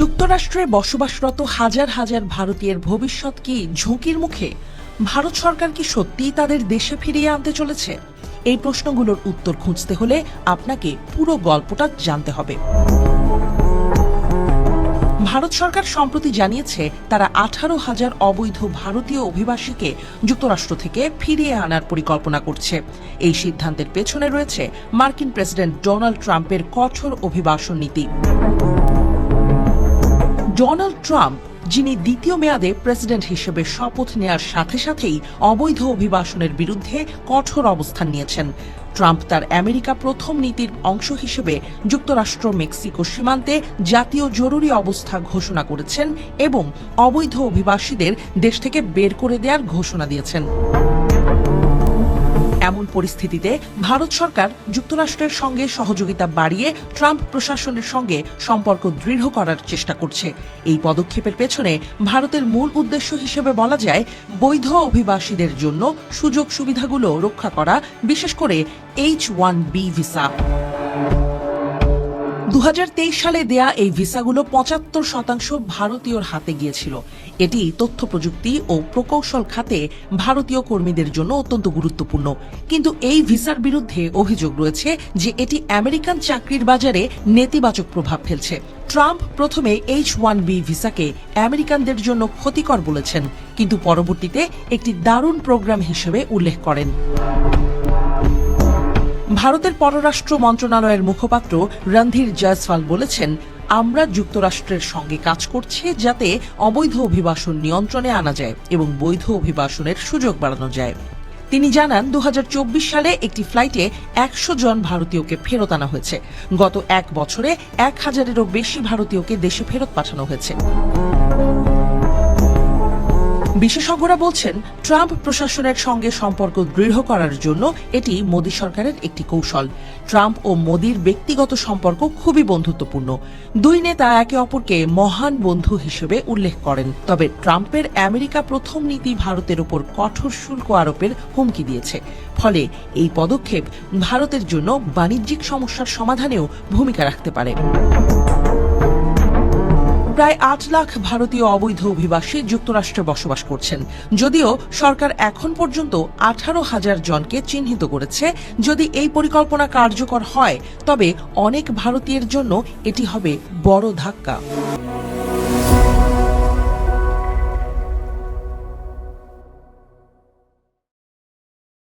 যুক্তরাষ্ট্রে বসবাসরত হাজার হাজার ভারতীয়ের ভবিষ্যৎ কি ঝুঁকির মুখে? ভারত সরকার কি সত্যিই তাদের দেশে ফিরিয়ে আনতে চলেছে? এই প্রশ্নগুলোর উত্তর খুঁজতে হলে আপনাকে পুরো গল্পটা জানতে হবে। ভারত সরকার সম্প্রতি জানিয়েছে তারা 18,000 অবৈধ ভারতীয় অভিবাসীকে যুক্তরাষ্ট্র থেকে ফিরিয়ে আনার পরিকল্পনা করছে। এই সিদ্ধান্তের পেছনে রয়েছে মার্কিন প্রেসিডেন্ট ডোনাল্ড ট্রাম্পের কঠোর অভিবাসন নীতি। ডোনাল্ড ট্রাম্প, যিনি দ্বিতীয় মেয়াদে প্রেসিডেন্ট হিসেবে শপথ নেয়ার সাথে সাথেই অবৈধ অভিবাসনের বিরুদ্ধে কঠোর অবস্থান নিয়েছেন। ট্রাম্প তার আমেরিকা প্রথম নীতির অংশ হিসেবে যুক্তরাষ্ট্র মেক্সিকো সীমান্তে জাতীয় জরুরি অবস্থা ঘোষণা করেছেন এবং অবৈধ অভিবাসীদের দেশ থেকে বের করে দেওয়ার ঘোষণা দিয়েছেন। এমন পরিস্থিতিতে ভারত সরকার যুক্তরাষ্ট্রের সঙ্গে সহযোগিতা বাড়িয়ে ট্রাম্প প্রশাসনের সঙ্গে সম্পর্ক দৃঢ় করার চেষ্টা করছে। এই পদক্ষেপের পেছনে ভারতের মূল উদ্দেশ্য হিসেবে বলা যায় বৈধ অভিবাসীদের জন্য সুযোগ সুবিধাগুলো রক্ষা করা, বিশেষ করে H-1B ভিসা। 2023 সালে দেয়া এই ভিসাগুলো 75% ভারতীয়র হাতে গিয়েছিল। এটি তথ্য প্রযুক্তি ও প্রকৌশল খাতে ভারতীয় কর্মীদের জন্য অত্যন্ত গুরুত্বপূর্ণ। কিন্তু এই ভিসার বিরুদ্ধে অভিযোগ রয়েছে যে এটি আমেরিকান চাকরির বাজারে নেতিবাচক প্রভাব ফেলছে। ট্রাম্প প্রথমে H-1B ভিসাকে আমেরিকানদের জন্য ক্ষতিকর বলেছেন, কিন্তু পরবর্তীতে একটি দারুণ প্রোগ্রাম হিসেবে উল্লেখ করেন। ভারতের পররাষ্ট্র মন্ত্রণালয়ের মুখপাত্র রণধীর জয়সওয়াল বলেছেন, আমরা যুক্তরাষ্ট্রের সঙ্গে কাজ করছি যাতে অবৈধ অভিবাসন নিয়ন্ত্রণে আনা যায় এবং বৈধ অভিবাসনের সুযোগ বাড়ানো যায়। তিনি জানান 2024 সালে একটি ফ্লাইটে 100 জন ভারতীয়কে ফেরত আনা হয়েছে। গত এক বছরে 1000-এরও বেশি ভারতীয়কে দেশে ফেরত পাঠানো হয়েছে। বিশেষজ্ঞরা বলছেন, ট্রাম্প প্রশাসনের সঙ্গে সম্পর্ক দৃঢ় করার জন্য এটি মোদী সরকারের একটি কৌশল। ট্রাম্প ও মোদীর ব্যক্তিগত সম্পর্ক খুবই বন্ধুত্বপূর্ণ। দুই নেতা একে অপরকে মহান বন্ধু হিসেবে উল্লেখ করেন। তবে ট্রাম্পের আমেরিকা প্রথম নীতি ভারতের উপর কঠোর শুল্ক আরোপের হুমকি দিয়েছে। ফলে এই পদক্ষেপ ভারতের জন্য বাণিজ্যিক সমস্যার সমাধানেও ভূমিকা রাখতে পারে। প্রায় 8 লাখ ভারতীয় অবৈধ অভিবাসী যুক্তরাষ্ট্রে বসবাস করছেন। যদিও সরকার এখন পর্যন্ত 18,000 জনকে চিহ্নিত করেছে। যদি এই পরিকল্পনা কার্যকর হয় তবে অনেক ভারতীয়ের জন্য এটি হবে বড় ধাক্কা।